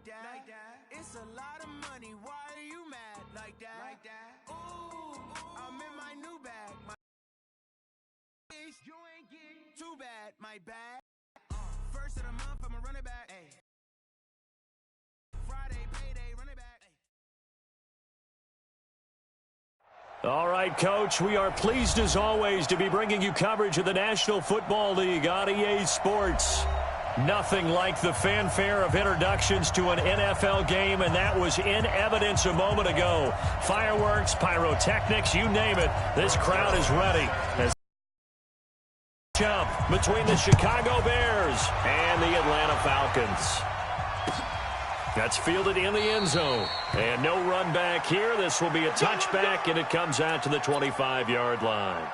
that. It's a lot of money. Why are you mad like that? Ooh, I'm in my new bag. You ain't getting too bad, my bad. First of the month, I'ma run it back. Ay. Friday, payday, run it back. Ay. All right, Coach, we are pleased as always to be bringing you coverage of the National Football League on EA Sports. Nothing like the fanfare of introductions to an NFL game, and that was in evidence a moment ago. Fireworks, pyrotechnics, you name it. This crowd is ready. As jump between the Chicago Bears and the Atlanta Falcons. That's fielded in the end zone. And no run back here. This will be a touchback, and it comes out to the 25-yard line.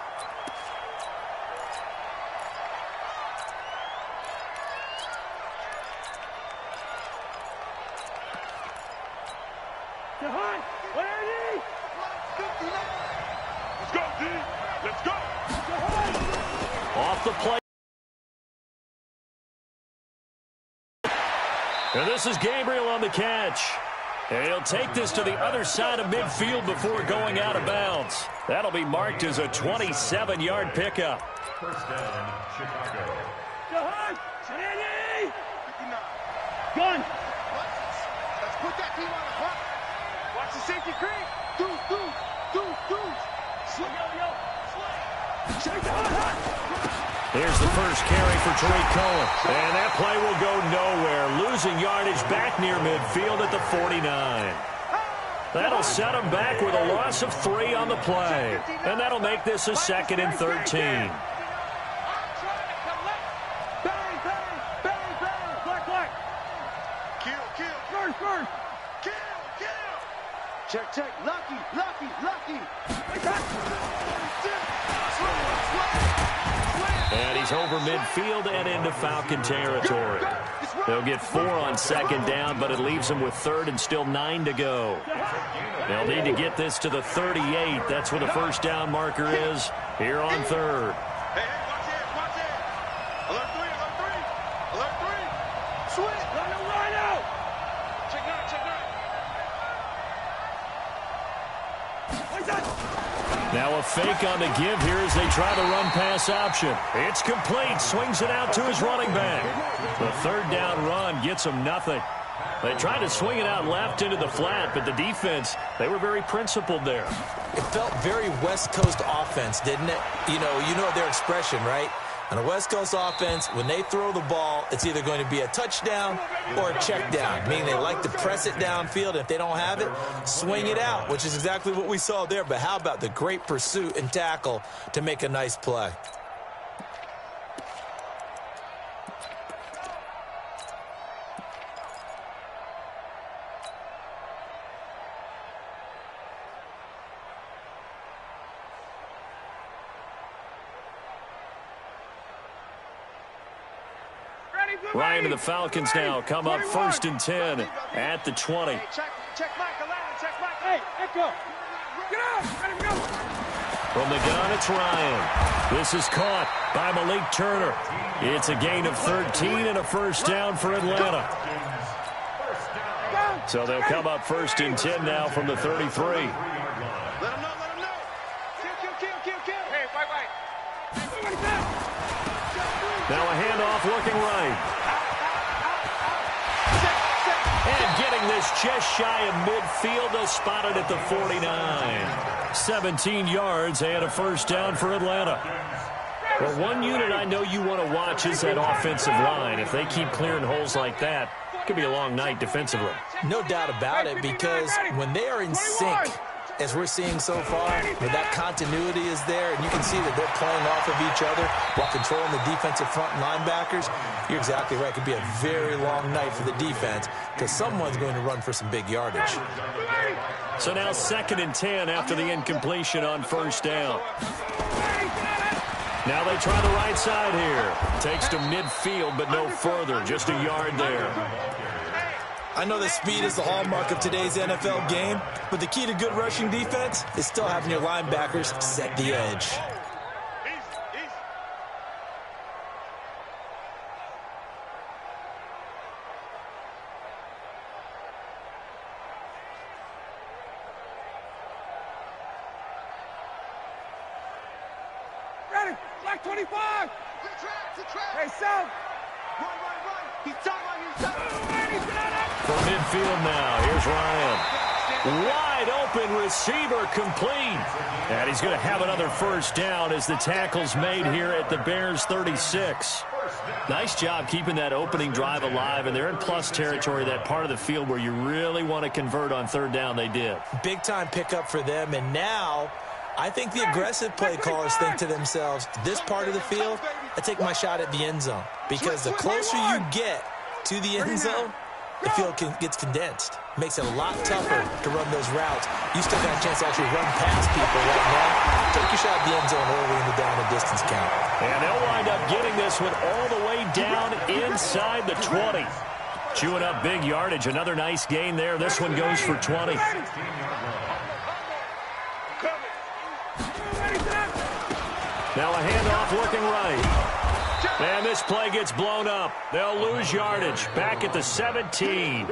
Let's go, D. Let's go. Off the play. And this is Gabriel on the catch. And he'll take this to the other side of midfield before going out of bounds. That'll be marked as a 27-yard pickup. First down, Chicago. Gun. Let's put that team on the clock. Watch the safety creep. Do. Here's the first carry for Tariq Cohen. And that play will go nowhere. Losing yardage back near midfield at the 49. That'll set him back with a loss of 3 on the play. And that'll make this a 2nd and 13. Check. Lucky. And he's over midfield and into Falcon territory. They'll get 4 on 2nd down, but it leaves them with 3rd and still 9 to go. They'll need to get this to the 38. That's where the first down marker is here on 3rd. Hey, watch it. Alert 3. Switch. Line out. Check 9. Now a fake on the give here as they try the run-pass option. It's complete. Swings it out to his running back. The 3rd down run gets him nothing. They tried to swing it out left into the flat, but the defense, they were very principled there. It felt very West Coast offense, didn't it? You know their expression, right? On a West Coast offense, when they throw the ball, it's either going to be a touchdown or a check down, meaning they like to press it downfield. If they don't have it, swing it out, which is exactly what we saw there. But how about the great pursuit and tackle to make a nice play? Ryan and the Falcons now come up 1st and 10 at the 20. Check Mike. Hey, Echo. Get out. Let him go. From the gun, it's Ryan. This is caught by Malik Turner. It's a gain of 13 and a first down for Atlanta. So they'll come up 1st and 10 now from the 33. Let him know. Kill. Hey, wait. Now a handoff looking right. And getting this just shy of midfield. They'll spot it at the 49. 17 yards and a first down for Atlanta. Well, one unit I know you want to watch is that offensive line. If they keep clearing holes like that, it could be a long night defensively. No doubt about it, because when they are in sync, as we're seeing so far, where that continuity is there, and you can see that they're playing off of each other while controlling the defensive front linebackers, you're exactly right. It could be a very long night for the defense because someone's going to run for some big yardage. So now 2nd and 10 after the incompletion on first down. Now they try the right side here. Takes to midfield, but no further. Just a yard there. I know that speed is the hallmark of today's NFL game, but the key to good rushing defense is still having your linebackers set the edge. Back 25. Hey, Sal. Run. He's sideline. From midfield now, here's Ryan. Wide open receiver complete. And he's going to have another first down as the tackle's made here at the Bears 36. Nice job keeping that opening drive alive, and they're in plus territory, that part of the field where you really want to convert on third down. They did. Big-time pickup for them, and now I think the aggressive play callers think to themselves, this part of the field, I take my shot at the end zone, because the closer you get to the end zone, the field gets condensed. Makes it a lot tougher to run those routes. You still got a chance to actually run past people right now. Take your shot at the end zone early in the down and distance count. And they'll wind up getting this one all the way down inside the 20. Chewing up big yardage. Another nice gain there. This one goes for 20. Now a handoff looking right. And this play gets blown up. They'll lose yardage. Back at the 17.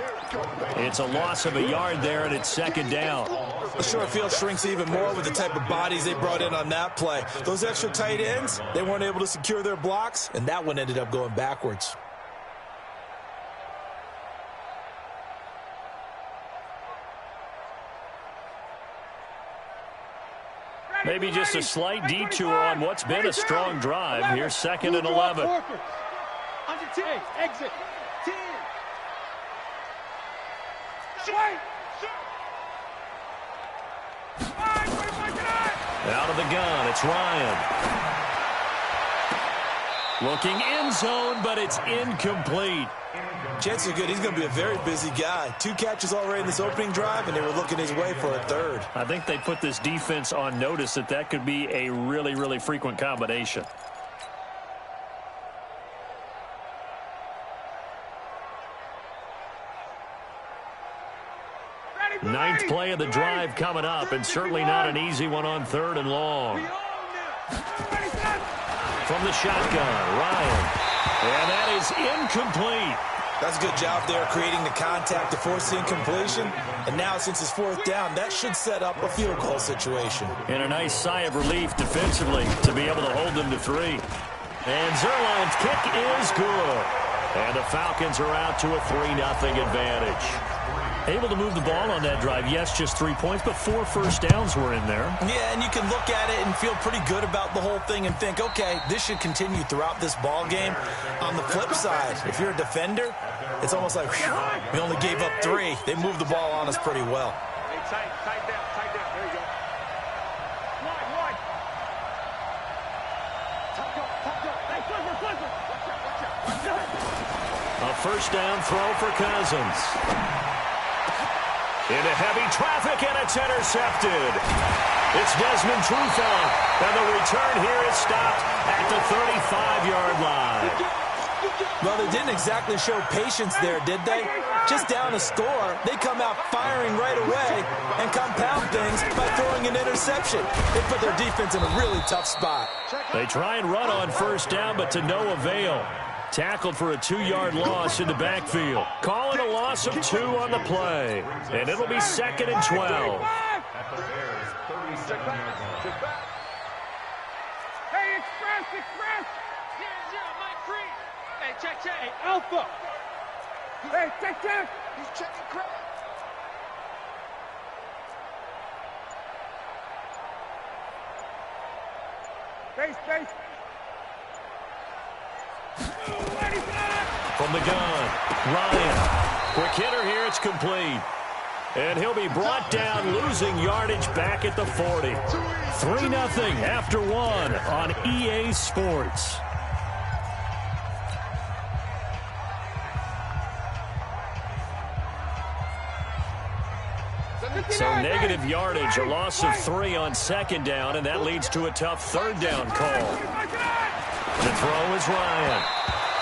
It's a loss of a yard there, and it's second down. The short field shrinks even more with the type of bodies they brought in on that play. Those extra tight ends, they weren't able to secure their blocks, and that one ended up going backwards. Maybe just a slight detour on what's been a strong drive. Here's second and 11. Under 10. Exit. 10. Out of the gun, it's Ryan. Looking end zone, but it's incomplete. Chances are good. He's going to be a very busy guy. 2 catches already in this opening drive, and they were looking his way for a third. I think they put this defense on notice that could be a really, really frequent combination. Ninth play of the drive coming up, and certainly not an easy one on third and long. From the shotgun, Ryan. And that is incomplete. That's a good job there creating the contact to force the incompletion. And now since it's fourth down, that should set up a field goal situation. And a nice sigh of relief defensively to be able to hold them to 3. And Zerline's kick is good. And the Falcons are out to a 3-0 advantage. Able to move the ball on that drive. Yes, just 3 points, but 4 first downs were in there. Yeah, and you can look at it and feel pretty good about the whole thing and think, okay, this should continue throughout this ball game. On the flip side, if you're a defender, it's almost like, whew, we only gave up 3. They moved the ball on us pretty well. Hey, tight down. There you go. Wide. Hey, Clifford. Watch out. A first down throw for Cousins. Into heavy traffic, and it's intercepted. It's Desmond Trufant, and the return here is stopped at the 35-yard line. Well, they didn't exactly show patience there, did they? Just down a score, they come out firing right away and compound things by throwing an interception. They put their defense in a really tough spot. They try and run on first down, but to no avail. Tackled for a 2-yard loss in the backfield. Calling a loss of 2 on the play. And it'll be second and 12. Hey, express. 0-0, Mike free. Hey, check. Hey, Alpha. Hey, check. He's checking crap. Space. From the gun, Ryan. Quick hitter here, it's complete. And he'll be brought down, losing yardage back at the 40. 3-0 after 1 on EA Sports. So negative yardage, a loss of 3 on second down, and that leads to a tough third down call. The throw is Ryan.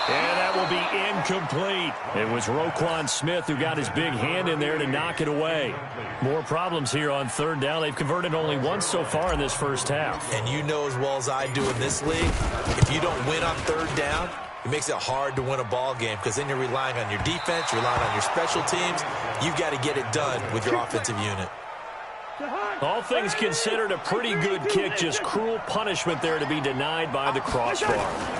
And that will be incomplete. It was Roquan Smith who got his big hand in there to knock it away. More problems here on third down. They've converted only once so far in this first half. And you know as well as I do in this league, if you don't win on third down, it makes it hard to win a ball game because then you're relying on your defense, you're relying on your special teams. You've got to get it done with your offensive unit. All things considered, a pretty good kick, just cruel punishment there to be denied by the crossbar.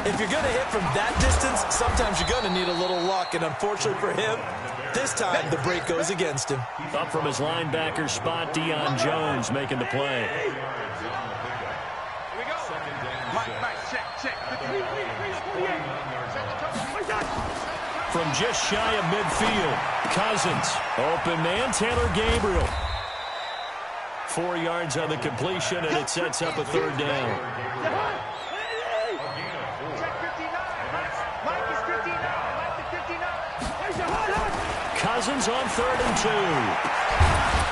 If you're going to hit from that distance, sometimes you're going to need a little luck, and unfortunately for him, this time the break goes against him. Up from his linebacker spot, Deion Jones making the play. Here we go. Mike, check. From just shy of midfield, Cousins, open man, Taylor Gabriel. 4 yards on the completion, and it sets up a third down. Cousins on 3rd and 2.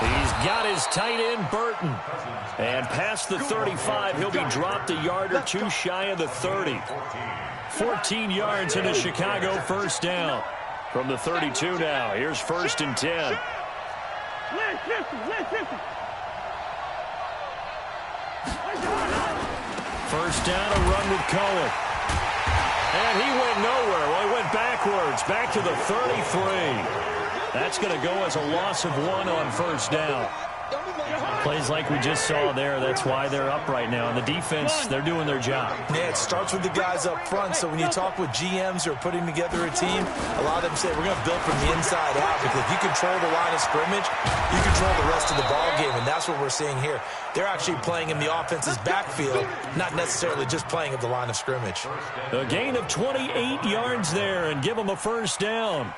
He's got his tight end, Burton. And past the 35, he'll be dropped a yard or two shy of the 30. 14 yards and a Chicago first down. From the 32 now, here's 1st and 10. First down, a run with Cohen. And he went nowhere. Well, he went backwards, back to the 33. That's going to go as a loss of 1 on first down. Plays like we just saw there, that's why they're up right now. And the defense, they're doing their job. Yeah, it starts with the guys up front. So when you talk with GMs who are putting together a team, a lot of them say, we're going to build from the inside out. Because if you control the line of scrimmage, you control the rest of the ball game. And that's what we're seeing here. They're actually playing in the offense's backfield, not necessarily just playing at the line of scrimmage. A gain of 28 yards there and give them a first down.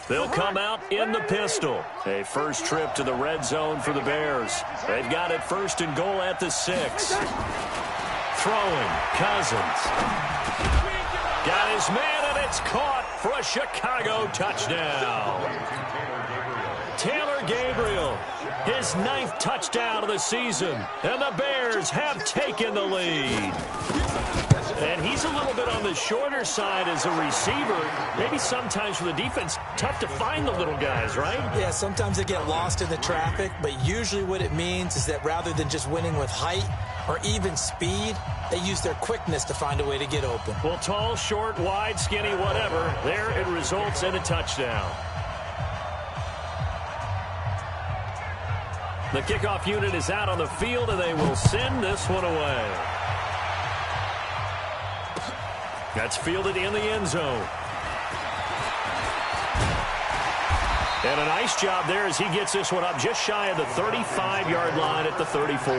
They'll come out in the pistol. A first trip to the red zone for the Bears. They've got it 1st and goal at the 6. Throwing, Cousins. Got his man, and it's caught for a Chicago touchdown. Taylor Gabriel, his 9th touchdown of the season. And the Bears have taken the lead. And he's a little bit on the shorter side as a receiver. Maybe sometimes for the defense, tough to find the little guys, right? Yeah, sometimes they get lost in the traffic, but usually what it means is that rather than just winning with height or even speed, they use their quickness to find a way to get open. Well, tall, short, wide, skinny, whatever, there it results in a touchdown. The kickoff unit is out on the field, and they will send this one away. That's fielded in the end zone. And a nice job there as he gets this one up just shy of the 35-yard line at the 34.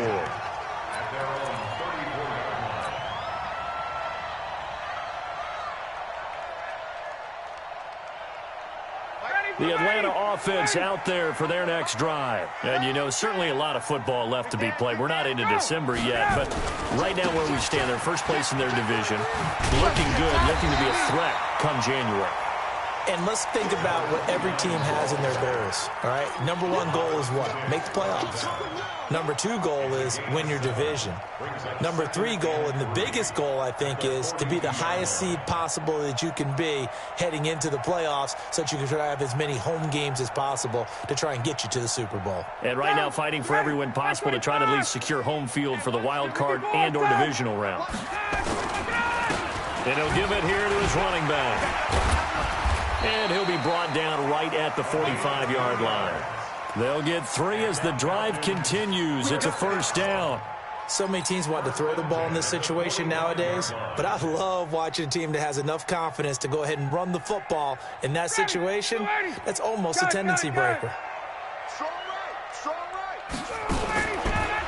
The Atlanta offense out there for their next drive. And, you know, certainly a lot of football left to be played. We're not into December yet, but right now where we stand, they're first place in their division. Looking good, looking to be a threat come January. And let's think about what every team has in their barrels, all right? Number 1 goal is what? Make the playoffs. Number 2 goal is win your division. Number 3 goal, and the biggest goal, I think, is to be the highest seed possible that you can be heading into the playoffs so that you can try to have as many home games as possible to try and get you to the Super Bowl. And right now fighting for every win possible to try to at least secure home field for the wild card and or divisional round. And he'll give it here to his running back. And he'll be brought down right at the 45-yard line. They'll get 3 as the drive continues. It's a first down. So many teams want to throw the ball in this situation nowadays, but I love watching a team that has enough confidence to go ahead and run the football in that situation. That's almost a tendency breaker.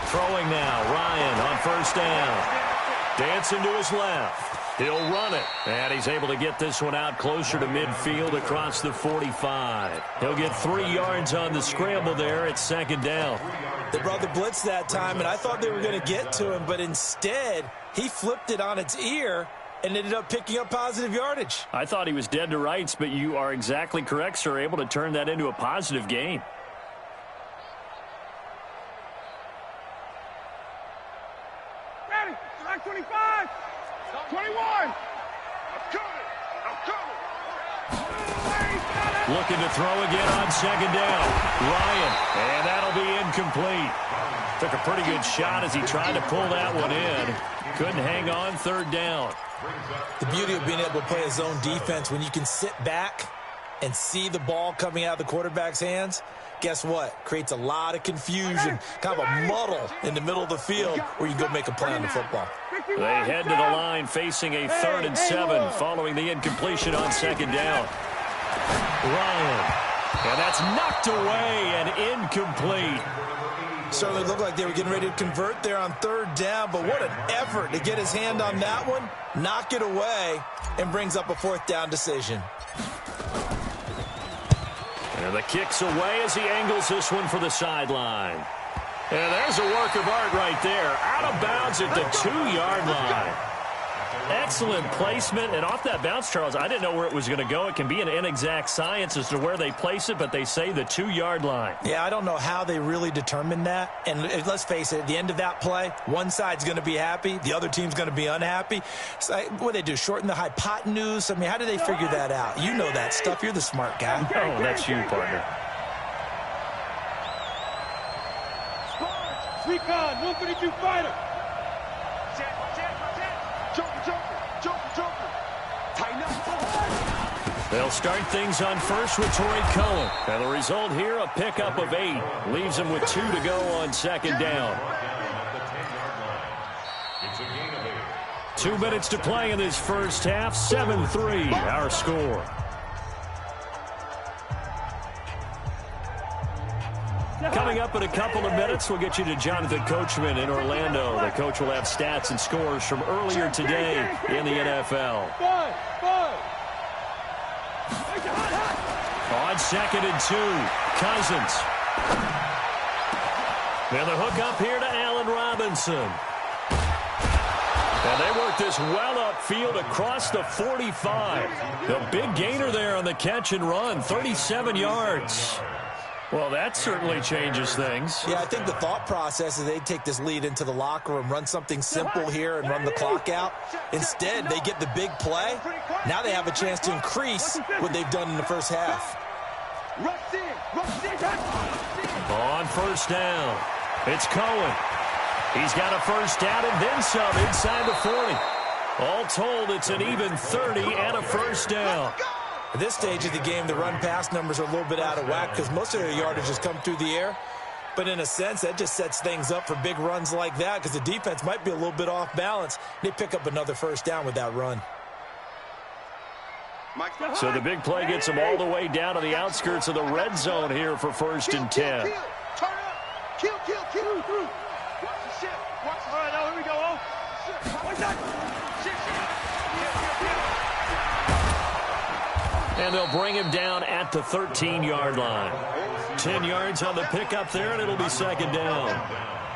Throwing now, Ryan on first down. Dancing to his left. He'll run it, and he's able to get this one out closer to midfield across the 45. He'll get 3 yards on the scramble there at 2nd down. They brought the blitz that time, and I thought they were going to get to him, but instead, he flipped it on its ear and ended up picking up positive yardage. I thought he was dead to rights, but you are exactly correct, sir, able to turn that into a positive gain. Ready, 25. 21! I'm coming! Looking to throw again on 2nd down. Ryan, and that'll be incomplete. Took a pretty good shot as he tried to pull that one in. Couldn't hang on 3rd down. The beauty of being able to play a zone defense when you can sit back and see the ball coming out of the quarterback's hands, guess what? Creates a lot of confusion, kind of a muddle in the middle of the field where you can go make a play on the football. They head to the line facing a 3rd and 7 following the incompletion on 2nd down. Ryan. And that's knocked away and incomplete. Certainly looked like they were getting ready to convert there on 3rd down, but what an effort to get his hand on that one, knock it away, and brings up a 4th down decision. And the kick's away as he angles this one for the sideline. And there's a work of art right there. Out of bounds at the 2-yard line. Excellent placement. And off that bounce, Charles, I didn't know where it was going to go. It can be an inexact science as to where they place it, but they say the 2-yard line. Yeah, I don't know how they really determined that. And let's face it, at the end of that play, one side's going to be happy, the other team's going to be unhappy. So, what do they do, shorten the hypotenuse? I mean, how do they figure that out? You know that stuff. You're the smart guy. Oh, that's you, partner. Recon, 132 fighter. They'll start things on first with Torrey Cohen. And the result here, a pickup of 8. Leaves him with 2 to go on 2nd down. 2 minutes to play in this first half. 7-3, our score. Coming up in a couple of minutes, we'll get you to Jonathan Coachman in Orlando. The coach will have stats and scores from earlier today in the NFL. On 2nd and 2, Cousins. And the hook up here to Allen Robinson. And they work this well upfield across the 45. The big gainer there on the catch and run, 37 yards. Well, that certainly changes things. Yeah, I think the thought process is they take this lead into the locker room, run something simple here and run the clock out. Instead, they get the big play. Now they have a chance to increase what they've done in the first half. On 1st down, it's Cohen. He's got a 1st down and then some inside the 40. All told, it's an even 30 and a 1st down. At this stage of the game, the run-pass numbers are a little bit out of whack because most of their yardage has come through the air. But in a sense, that just sets things up for big runs like that because the defense might be a little bit off balance. They pick up another 1st down with that run. So the big play gets them all the way down to the outskirts of the red zone here for 1st and 10. Turn up. Kill. Watch the shit. All right, now here we go. Watch that. Shit. And they'll bring him down at the 13-yard line. 10 yards on the pickup there, and it'll be 2nd down.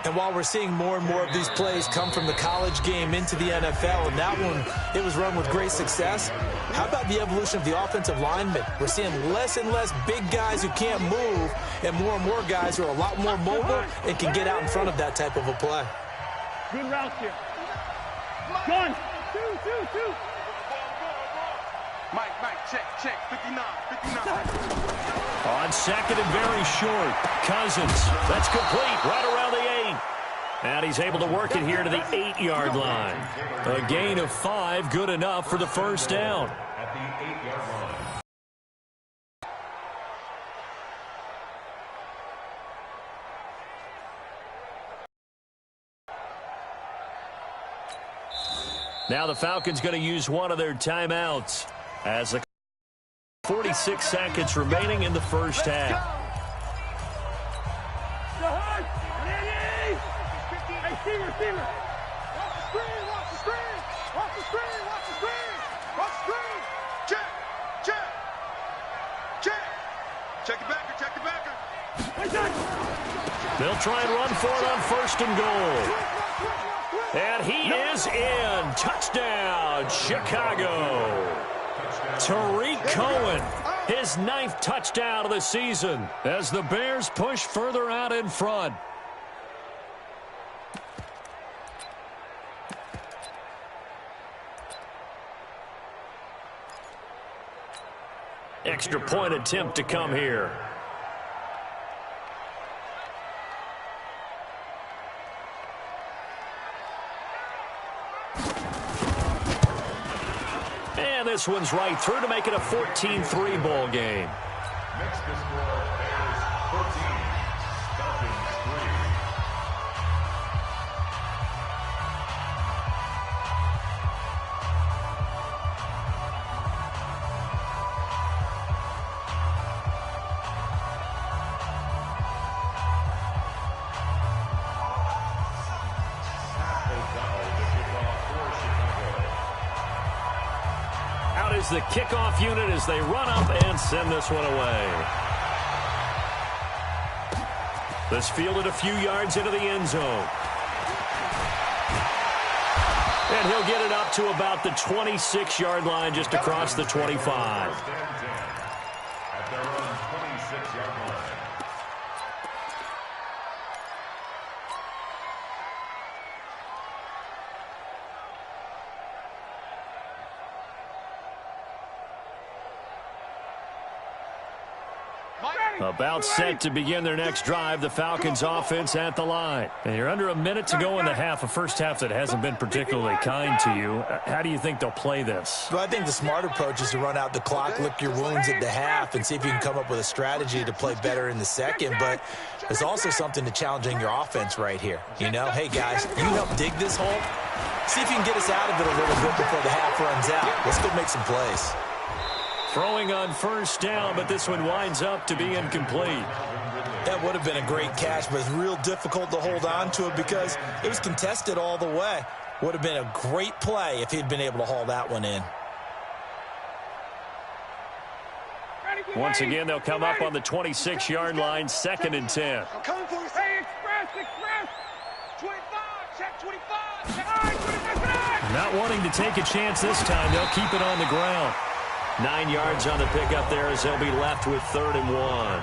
And while we're seeing more and more of these plays come from the college game into the NFL, and that one, it was run with great success, how about the evolution of the offensive linemen? We're seeing less and less big guys who can't move, and more guys who are a lot more mobile and can get out in front of that type of a play. Good route here. Gun. Two. Mike, check. 59. On 2nd and very short, Cousins. That's complete right around the 8. And he's able to work it here to the 8-yard line. A gain of 5, good enough for the 1st down. Now the Falcons going to use one of their timeouts as the 46 seconds remaining in the first half. Receiver. Watch the screen. Check the backer. They'll try and run for it on 1st and goal. And he is in. Touchdown, Chicago. Tariq Cohen, his 9th touchdown of the season as the Bears push further out in front. Extra point attempt to come here. And this one's right through to make it a 14-3 ball game. Next to score, Bears 14, Falcons 3. Out is the kickoff unit as they run up and send this one away. This fielded a few yards into the end zone. And he'll get it up to about the 26-yard line, just across the 25. At their own 26-yard line. About set to begin their next drive, the Falcons offense at the line. And you're under a minute to go in the half, a first half that hasn't been particularly kind to you. How do you think they'll play this? Well, I think the smart approach is to run out the clock, lick your wounds at the half, and see if you can come up with a strategy to play better in the second. But there's also something to challenging your offense right here. You know, hey, guys, you help dig this hole. See if you can get us out of it a little bit before the half runs out. Let's go make some plays. Throwing on first down, but this one winds up to be incomplete. That would have been a great catch, but it's real difficult to hold on to it because it was contested all the way. Would have been a great play if he'd been able to haul that one in. Once again, they'll come up on the 26-yard line, 2nd and 10. I'm coming for you. Hey, express. 25, check 25. Check. Not wanting to take a chance this time, they'll keep it on the ground. 9 yards on the pickup there as they'll be left with 3rd and 1.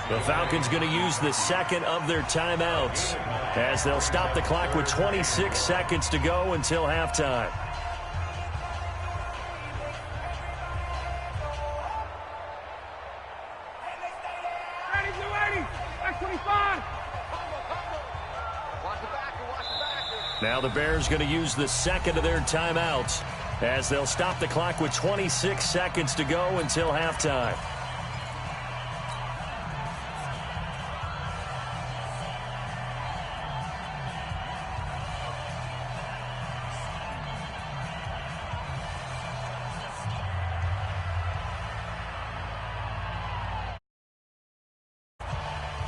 The Falcons going to use the second of their timeouts as they'll stop the clock with 26 seconds to go until halftime. Ready, back 25. Watch the backer. Now the Bears going to use the second of their timeouts as they'll stop the clock with 26 seconds to go until halftime.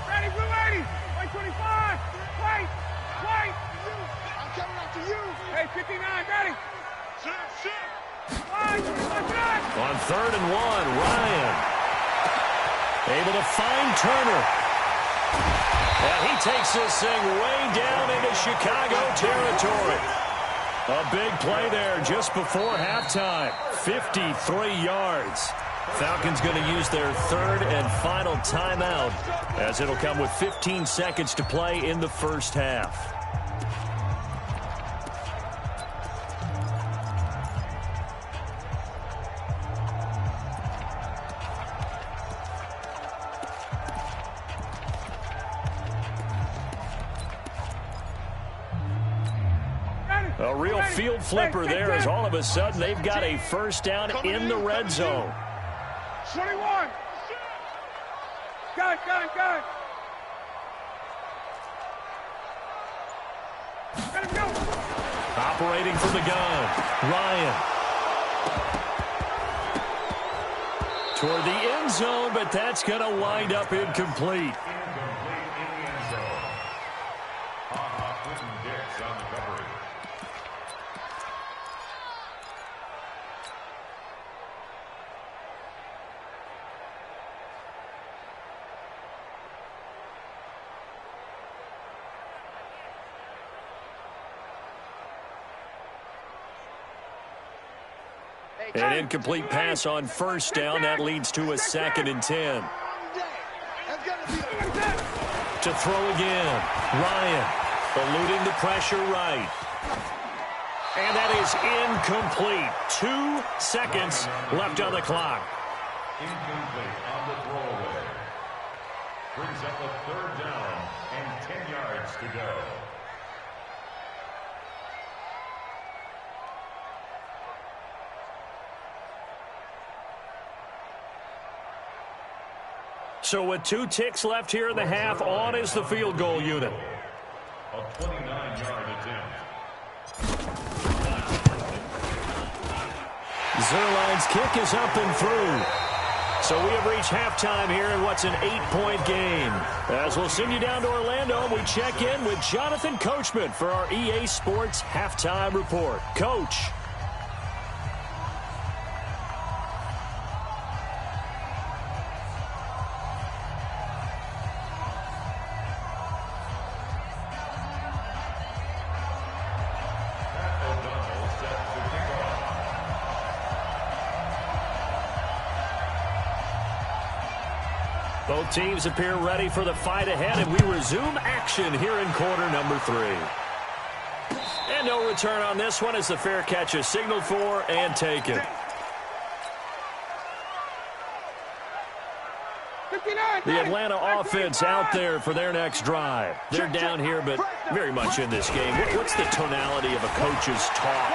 Ready, blue 80. White 25. White. I'm coming up to you. Hey, 59, ready. On 3rd and 1, Ryan able to find Turner. And he takes this thing way down into Chicago territory. A big play there just before halftime. 53 yards. Falcons going to use their 3rd and final timeout as it'll come with 15 seconds to play in the first half. A real field flipper there as all of a sudden they've got a first down in the red zone. 21. Gun. Let him go. Operating from the gun, Ryan. Toward the end zone, but that's going to wind up incomplete. An incomplete pass on first down. That leads to a 2nd and 10. To throw again. Ryan eluding the pressure right. And that is incomplete. 2 seconds left on the clock. Incomplete on the throwaway. Brings up a 3rd down and 10 yards to go. So with 2 ticks left here in the half, on is the field goal unit. A 29-yard attempt. Zerline's kick is up and through. So we have reached halftime here in what's an 8-point game. As we'll send you down to Orlando, we check in with Jonathan Coachman for our EA Sports Halftime Report. Coach. Both teams appear ready for the fight ahead, and we resume action here in quarter number 3. And no return on this one as the fair catch is signaled for and taken. 59. The Atlanta offense out there for their next drive. They're down here, but very much in this game. What's the tonality of a coach's talk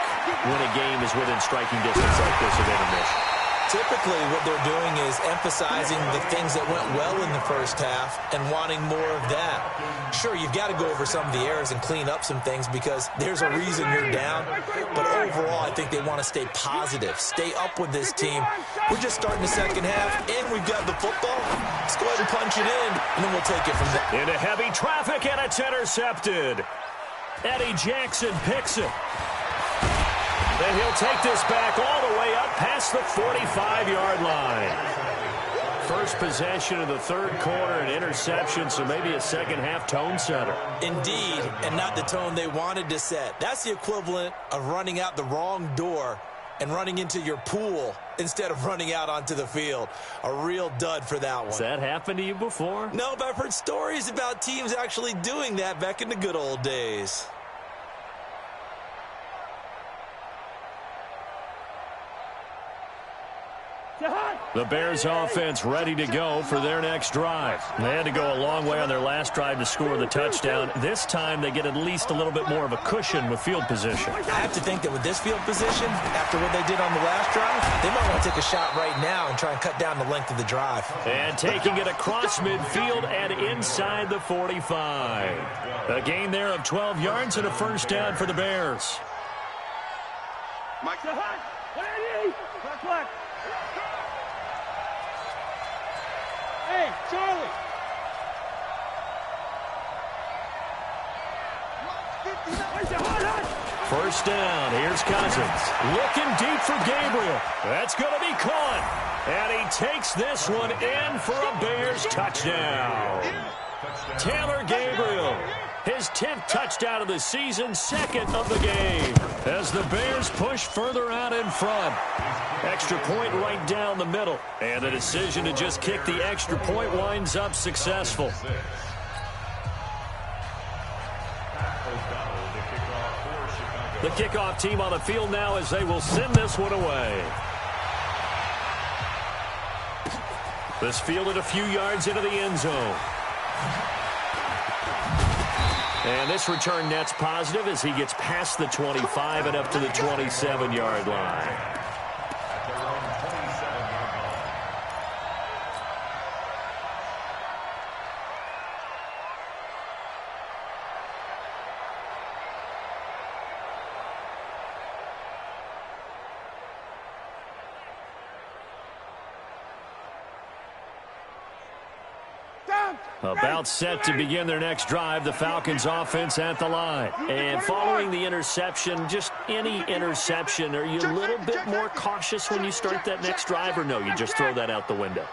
when a game is within striking distance like this of intermission? Typically, what they're doing is emphasizing the things that went well in the first half and wanting more of that. Sure, you've got to go over some of the errors and clean up some things because there's a reason you're down. But overall, I think they want to stay positive, stay up with this team. We're just starting the second half, and we've got the football. Let's go ahead and punch it in, and then we'll take it from there. Into heavy traffic, and it's intercepted. Eddie Jackson picks it. And he'll take this back all the way up past the 45-yard line. First possession of the third quarter, an interception, so maybe a second-half tone setter. Indeed, and not the tone they wanted to set. That's the equivalent of running out the wrong door and running into your pool instead of running out onto the field. A real dud for that one. Has that happened to you before? No, but I've heard stories about teams actually doing that back in the good old days. The Bears offense ready to go for their next drive. They had to go a long way on their last drive to score the touchdown. This time they get at least a little bit more of a cushion with field position. I have to think that with this field position, after what they did on the last drive, they might want to take a shot right now and try and cut down the length of the drive. And taking it across midfield and inside the 45. A gain there of 12 yards and a first down for the Bears. Mike. Hey, Charlie. First down. Here's Cousins. Looking deep for Gabriel. That's going to be caught. And he takes this one in for a Bears touchdown. Taylor Gabriel. His 10th touchdown of the season, second of the game. As the Bears push further out in front. Extra point right down the middle. And the decision to just kick the extra point winds up successful. The kickoff team on the field now as they will send this one away. This fielded a few yards into the end zone. And this return net's positive as he gets past the 25 and up to the 27-yard line. About set to begin their next drive, the Falcons offense at the line. And following the interception, just any interception, are you a little bit more cautious when you start that next drive, or no, you just throw that out the window?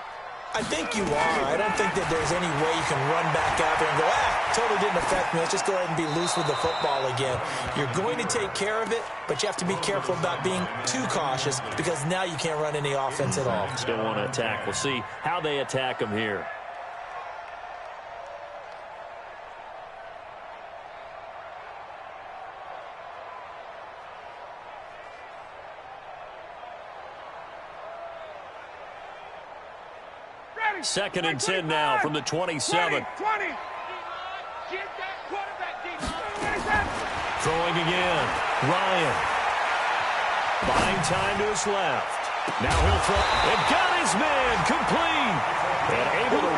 I think you are. I don't think that there's any way you can run back out there and go, totally didn't affect me. Let's just go ahead and be loose with the football again. You're going to take care of it, but you have to be careful about being too cautious because now you can't run any offense at all. Still want to attack. We'll see how they attack them here. Second and 10 now from the 27. 20. Throwing again. Ryan. Buying time to his left. Now he'll throw. And got his man complete. And able to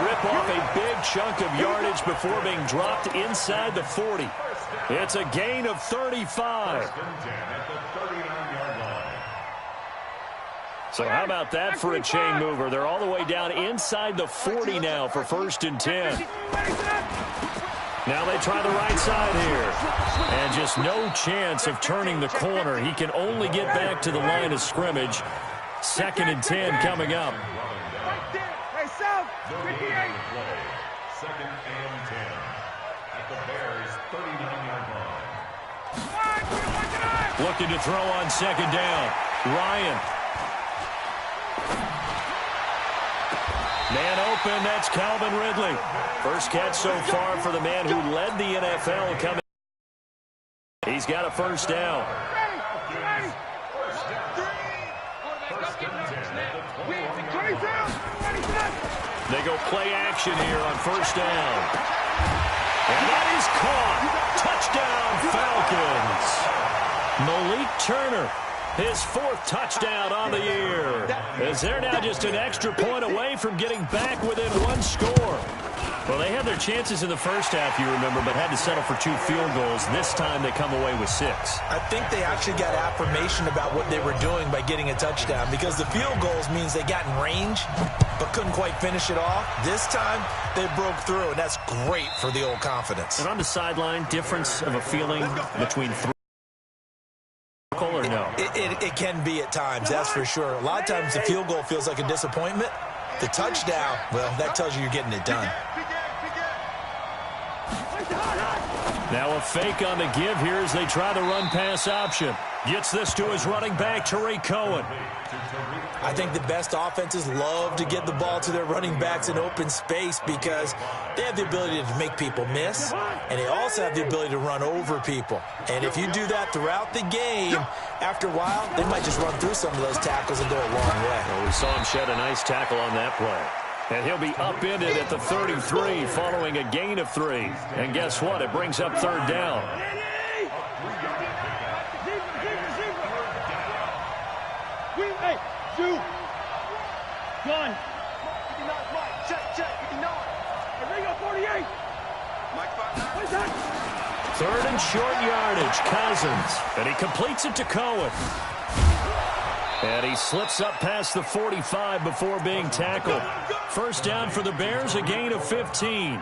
chunk of yardage before being dropped inside the 40. It's a gain of 35. So how about that for a chain mover? They're all the way down inside the 40 now for 1st and 10. Now they try the right side here. And just no chance of turning the corner. He can only get back to the line of scrimmage. 2nd and 10 coming up. Hey, South, 58. 2nd and 10 at the Bears' 39-yard line. Looking to throw on 2nd down. Ryan. Man open, that's Calvin Ridley. First catch so far for the man who led the NFL coming. He's got a 1st down. They go play action here on 1st down. And that is caught. Touchdown, Falcons. Malik Turner, his 4th touchdown on the year. As they're now just an extra point away from getting back within 1 score. Well, they had their chances in the first half, you remember, but had to settle for 2 field goals. This time they come away with 6. I think they actually got affirmation about what they were doing by getting a touchdown, because the field goals means they got in range but couldn't quite finish it off. This time they broke through, and that's great for the old confidence. And on the sideline, difference of a feeling between 3 or no? It can be at times, that's for sure. A lot of times the field goal feels like a disappointment. The touchdown, well, that tells you you're getting it done. Now a fake on the give here as they try the run-pass option. Gets this to his running back, Tariq Cohen. I think the best offenses love to get the ball to their running backs in open space because they have the ability to make people miss, and they also have the ability to run over people. And if you do that throughout the game, after a while, they might just run through some of those tackles and go a long way. Well, we saw him shed a nice tackle on that play. And he'll be upended at the 33 following a gain of 3. And guess what? It brings up 3rd down. Hey, two. Gun. Check, 59. Hey, Ringo, 48. What's that? 3rd and short yardage, Cousins. And he completes it to Cohen. And he slips up past the 45 before being tackled. 1st down for the Bears, a gain of 15.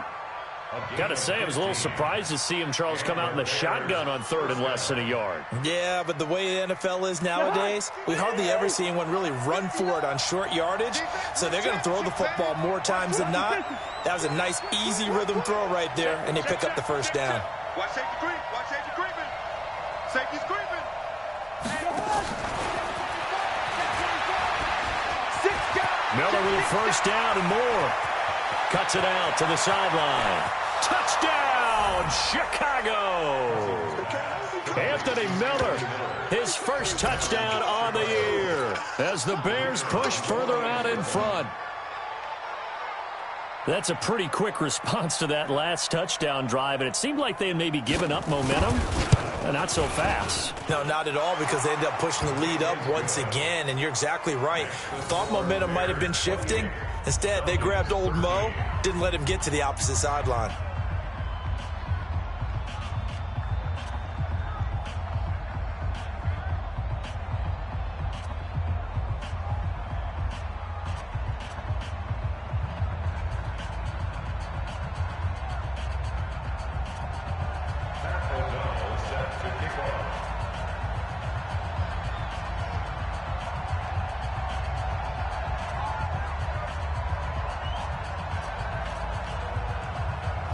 Got to say, I was a little surprised to see him, Charles, come out in the shotgun on 3rd and less than a yard. Yeah, but the way the NFL is nowadays, we hardly ever see anyone really run for it on short yardage. So they're going to throw the football more times than not. That was a nice, easy rhythm throw right there, and they pick up the 1st down. Watch safety creep. Watch safety creeping. Safety's creeping. Miller with a 1st down and more. Cuts it out to the sideline. Touchdown, Chicago! Anthony Miller, his 1st touchdown on the year as the Bears push further out in front. That's a pretty quick response to that last touchdown drive, and it seemed like they had maybe given up momentum. Not so fast. No, not at all, because they ended up pushing the lead up once again, and you're exactly right. Thought momentum might have been shifting. Instead, they grabbed old Mo, didn't let him get to the opposite sideline.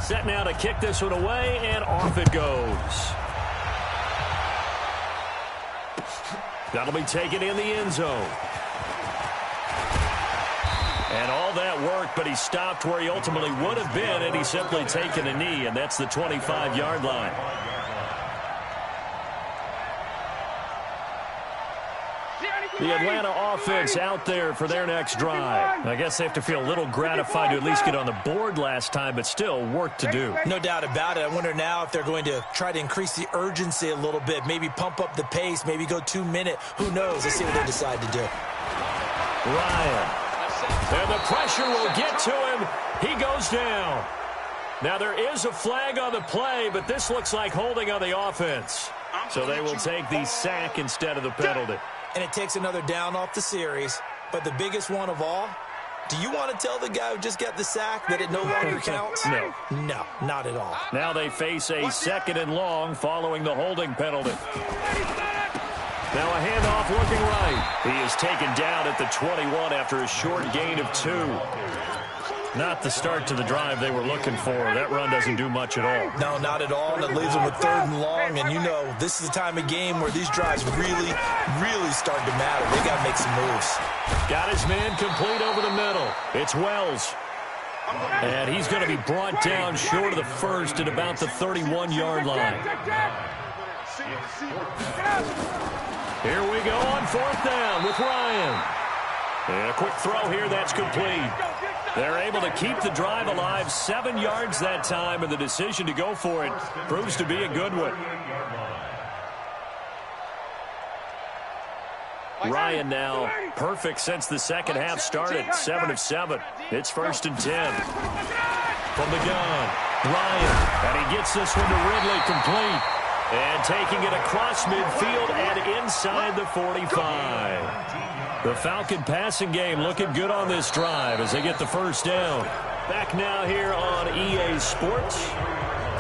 Set now to kick this one away, and off it goes. That'll be taken in the end zone. And all that worked, but he stopped where he ultimately would have been, and he's simply taken a knee, and that's the 25-yard line. The Atlanta offense out there for their next drive. I guess they have to feel a little gratified to at least get on the board last time, but still work to do. No doubt about it. I wonder now if they're going to try to increase the urgency a little bit, maybe pump up the pace, maybe go 2-minute. Who knows? Let's see what they decide to do. Ryan. And the pressure will get to him. He goes down. Now, there is a flag on the play, but this looks like holding on the offense. So they will take the sack instead of the penalty. And it takes another down off the series. But the biggest one of all, do you want to tell the guy who just got the sack that it no longer counts? No. No, not at all. Now they face a 2nd and long following the holding penalty. Now a handoff looking right. He is taken down at the 21 after a short gain of 2. Not the start to the drive they were looking for. That run doesn't do much at all. No, not at all, and it leaves them with 3rd and long. And you know, this is the time of game where these drives really, really start to matter. They got to make some moves. Got his man complete over the middle. It's Wells. And he's going to be brought down short of the first at about the 31-yard line. Here we go on 4th down with Ryan. And a quick throw here, that's complete. They're able to keep the drive alive, 7 yards that time, and the decision to go for it proves to be a good one. Ryan now perfect since the second half started, 7 of 7. It's 1st and 10. From the gun, Ryan, and he gets this one to Ridley complete. And taking it across midfield and inside the 45. The Falcon passing game looking good on this drive as they get the 1st down. Back now here on EA Sports.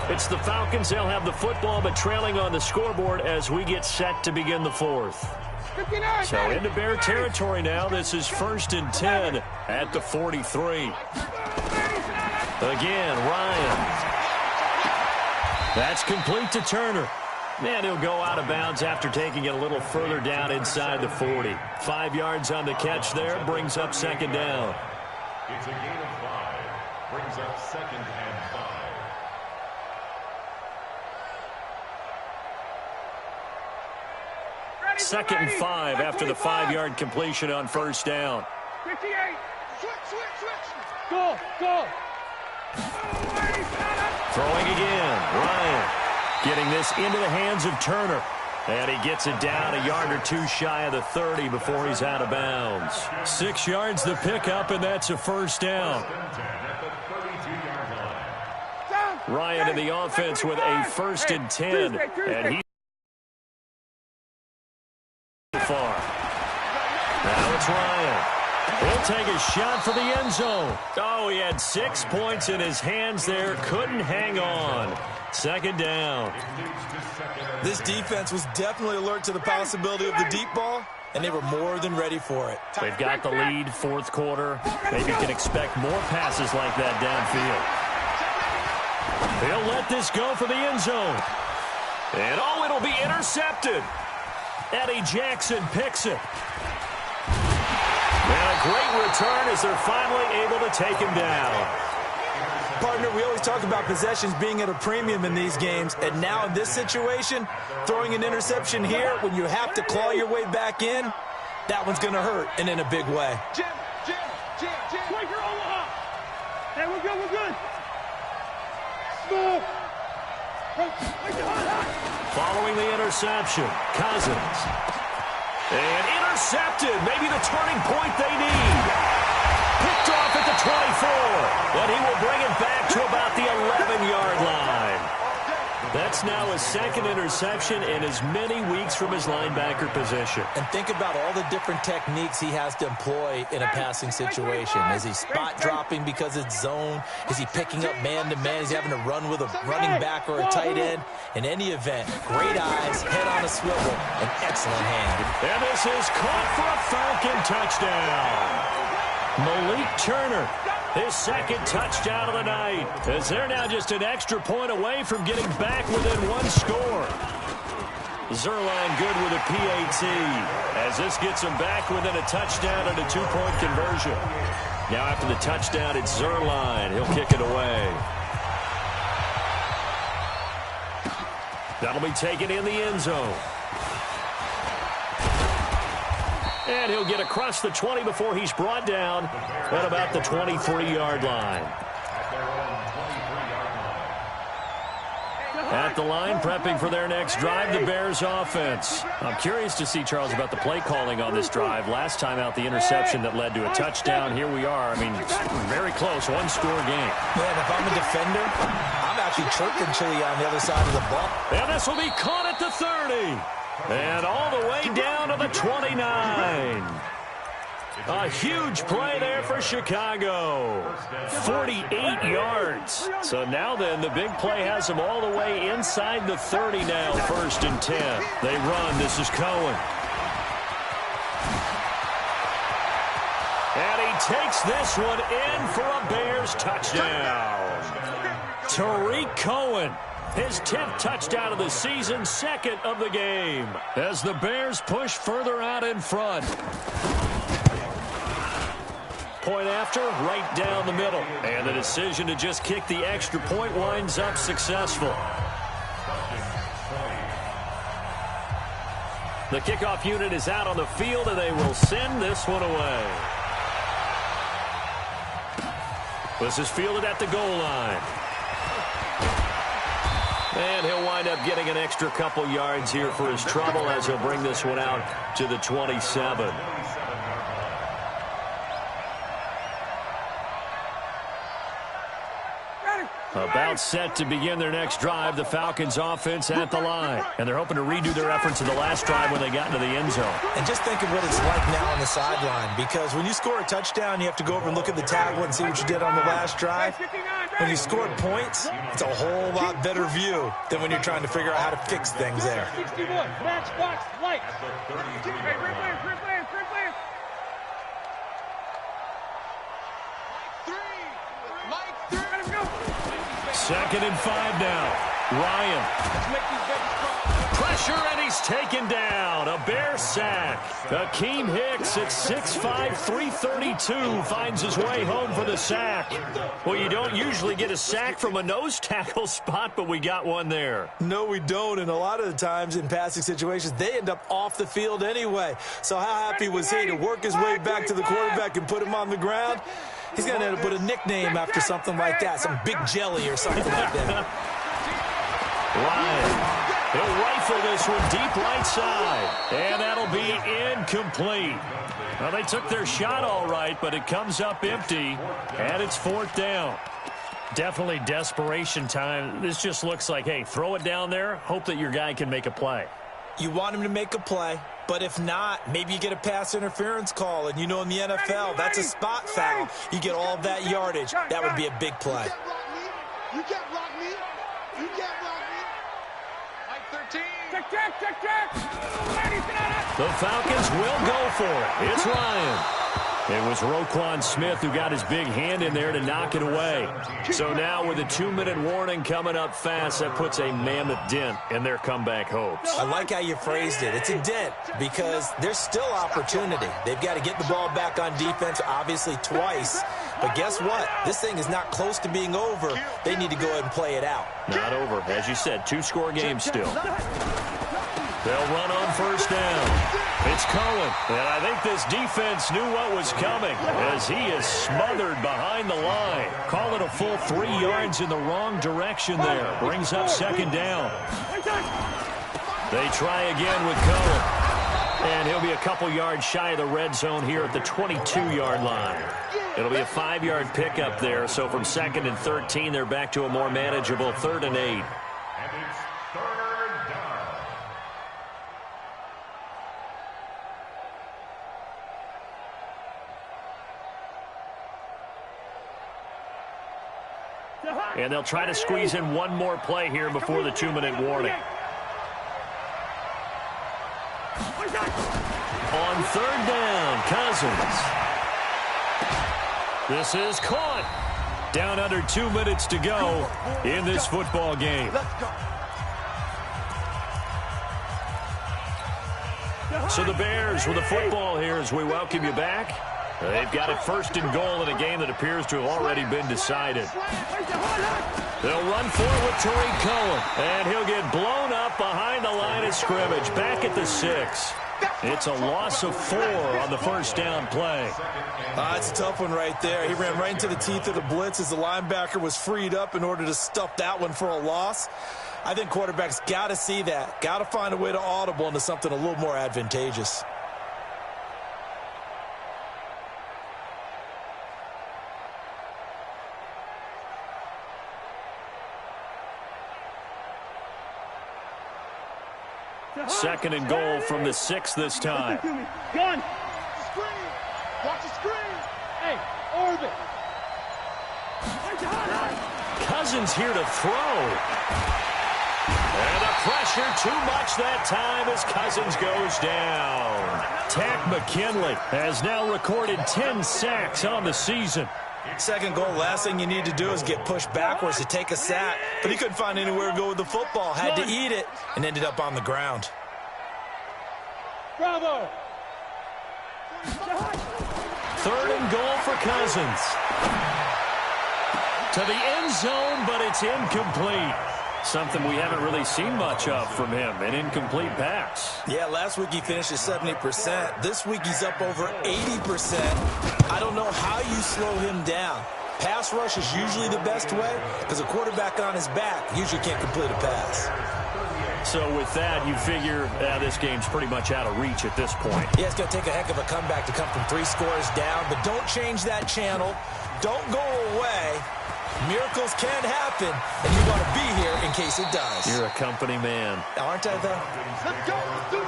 It's the Falcons. They'll have the football, but trailing on the scoreboard as we get set to begin the 4th. So into Bear territory now. This is 1st and 10 at the 43. Again, Ryan. That's complete to Turner. And he'll go out of bounds after taking it a little further down inside the 40. 5 yards on the catch there. Brings up 2nd down. It's a gain of 5. Brings up 2nd and 5. 2nd and 5 after the 5-yard completion on 1st down. 58. Go, go. Throwing again, Ryan. Getting this into the hands of Turner. And he gets it down a yard or 2 shy of the 30 before he's out of bounds. 6 yards the pickup, and that's a 1st down. Ryan in the offense with a 1st and 10. And he's far. Now it's Ryan. He'll take a shot for the end zone. Oh, he had 6 points in his hands there. Couldn't hang on. 2nd down. This defense was definitely alert to the possibility of the deep ball, and they were more than ready for it. They've got the lead, 4th quarter. Maybe can expect more passes like that downfield. He'll let this go for the end zone. And, oh, it'll be intercepted. Eddie Jackson picks it. And a great return as they're finally able to take him down. Partner, we always talk about possessions being at a premium in these games, and now in this situation, throwing an interception here when you have to claw your way back in, that one's going to hurt, and in a big way. Jim. Quaker Omaha. Hey, we're good. Smooth. Following the interception, Cousins. And intercepted, maybe the turning point they need. Picked off at the 24, and he will bring it back to about the 11-yard line. That's now his 2nd interception in as many weeks from his linebacker position. And think about all the different techniques he has to employ in a passing situation. Is he spot dropping because it's zone? Is he picking up man-to-man? Is he having to run with a running back or a tight end? In any event, great eyes, head on a swivel, an excellent hand. And this is caught for a Falcon touchdown. Malik Turner, his 2nd touchdown of the night, as they're now just an extra point away from getting back within 1 score. Zerline good with a PAT, as this gets him back within a touchdown and a 2-point conversion. Now after the touchdown, it's Zerline. He'll kick it away. That'll be taken in the end zone. And he'll get across the 20 before he's brought down at about the 23-yard line. At the line, prepping for their next drive, the Bears offense. I'm curious to see, Charles, about the play calling on this drive. Last time out, the interception that led to a touchdown. Here we are. I mean, very close, one-score game. Man, if I'm a defender, I'm actually chirping Chili on the other side of the ball. And this will be caught at the 30. And all the way down to the 29. A huge play there for Chicago. 48 yards. So now then, the big play has them all the way inside the 30 now, 1st and 10. They run. This is Cohen. And he takes this one in for a Bears touchdown. Tariq Cohen. His 10th touchdown of the season, 2nd of the game. As the Bears push further out in front. Point after, right down the middle. And the decision to just kick the extra point winds up successful. The kickoff unit is out on the field, and they will send this one away. This is fielded at the goal line. And he'll wind up getting an extra couple yards here for his trouble as he'll bring this one out to the 27. About set to begin their next drive, the Falcons offense at the line. And they're hoping to redo their efforts in the last drive when they got into the end zone. And just think of what it's like now on the sideline, because when you score a touchdown, you have to go over and look at the tablet and see what you did on the last drive. When you scored points, it's a whole lot better view than when you're trying to figure out how to fix things there. 61, matchbox, light. Second and 5 now. Ryan. Pressure, and he's taken down. A Bear sack. Akeem Hicks at 6'5", 332 finds his way home for the sack. Well, you don't usually get a sack from a nose tackle spot, but we got one there. No, we don't, and a lot of the times in passing situations, they end up off the field anyway. So how happy was he to work his way back to the quarterback and put him on the ground? He's going to end up with a nickname after something like that, some Big Jelly or something like that. Ryan. He'll rifle this one deep right side. And that'll be incomplete. Well, they took their shot all right, but it comes up empty. And it's 4th down. Definitely desperation time. This just looks like, hey, throw it down there. Hope that your guy can make a play. You want him to make a play, but if not, maybe you get a pass interference call. And you know in the NFL, that's a spot foul. You get all of that yardage. That would be a big play. You can't block me. You can't block me. Like 13. Check. The Falcons will go for it. It's Ryan. It was Roquan Smith who got his big hand in there to knock it away. So now with a 2-minute warning coming up fast, that puts a mammoth dent in their comeback hopes. I like how you phrased it. It's a dent because there's still opportunity. They've got to get the ball back on defense, obviously twice. But guess what? This thing is not close to being over. They need to go ahead and play it out. Not over. As you said, 2-score game still. They'll run on 1st down. It's Cohen. And I think this defense knew what was coming as he is smothered behind the line. Call it a full 3 yards in the wrong direction there. Brings up 2nd down. They try again with Cohen. And he'll be a couple yards shy of the red zone here at the 22-yard line. It'll be a 5-yard pickup there. So from 2nd and 13, they're back to a more manageable 3rd and 8. And it's 3rd down. And they'll try to squeeze in one more play here before the 2-minute warning. On 3rd down, Cousins. This is caught. Down under 2 minutes to go in this football game. So the Bears with the football here as we welcome you back. They've got it 1st and goal in a game that appears to have already been decided. They'll run forward with Tariq Cohen, and he'll get blown up behind the line of scrimmage, back at the 6. It's a loss of 4 on the 1st down play. It's a tough one right there. He ran right into the teeth of the blitz as the linebacker was freed up in order to stuff that one for a loss. I think quarterbacks got to see that, got to find a way to audible into something a little more advantageous. Second and goal from the 6 this time. Gun. Screen. Watch the screen. Hey, orbit. Cousins here to throw. And the pressure too much that time as Cousins goes down. Takk McKinley has now recorded 10 sacks on the season. Second goal, last thing you need to do is get pushed backwards to take a sack. But he couldn't find anywhere to go with the football. Had to eat it and ended up on the ground. Bravo. Third and goal for Cousins. To the end zone, but it's incomplete. Something we haven't really seen much of from him, an incomplete pass. Yeah, last week he finished at 70%. This week he's up over 80%. I don't know how you slow him down. Pass rush is usually the best way because a quarterback on his back usually can't complete a pass. So with that, you figure this game's pretty much out of reach at this point. Yeah, it's going to take a heck of a comeback to come from 3 scores down, but don't change that channel. Don't go away. Miracles can happen, and you want to be here in case it does. You're a company man. Aren't I, though? Let's go. Let's do it.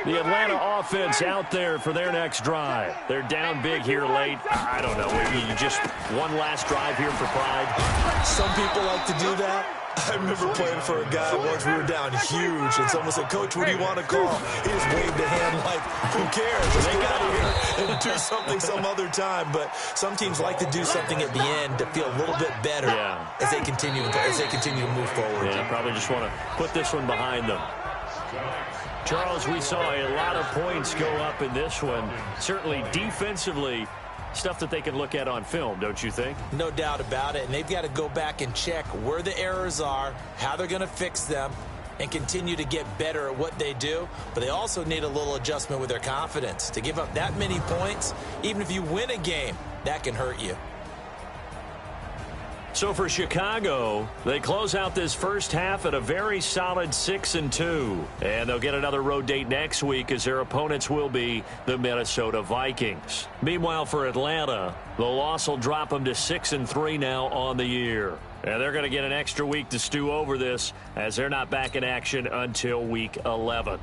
The Atlanta offense out there for their next drive. They're down big here late. I don't know, maybe just one last drive here for pride. Some people like to do that. I remember playing for a guy once. We were down huge, and someone said, "Coach, what do you want to call?" He just waved a hand like, "Who cares? Let's get out of here and do something some other time." But some teams like to do something at the end to feel a little bit better as they continue to move forward. Yeah, probably just want to put this one behind them. Charles, we saw a lot of points go up in this one. Certainly defensively, stuff that they can look at on film, don't you think? No doubt about it. And they've got to go back and check where the errors are, how they're going to fix them, and continue to get better at what they do. But they also need a little adjustment with their confidence. To give up that many points, even if you win a game, that can hurt you. So for Chicago, they close out this first half at a very solid 6-2. And they'll get another road date next week as their opponents will be the Minnesota Vikings. Meanwhile, for Atlanta, the loss will drop them to 6-3 now on the year. And they're going to get an extra week to stew over this as they're not back in action until week 11.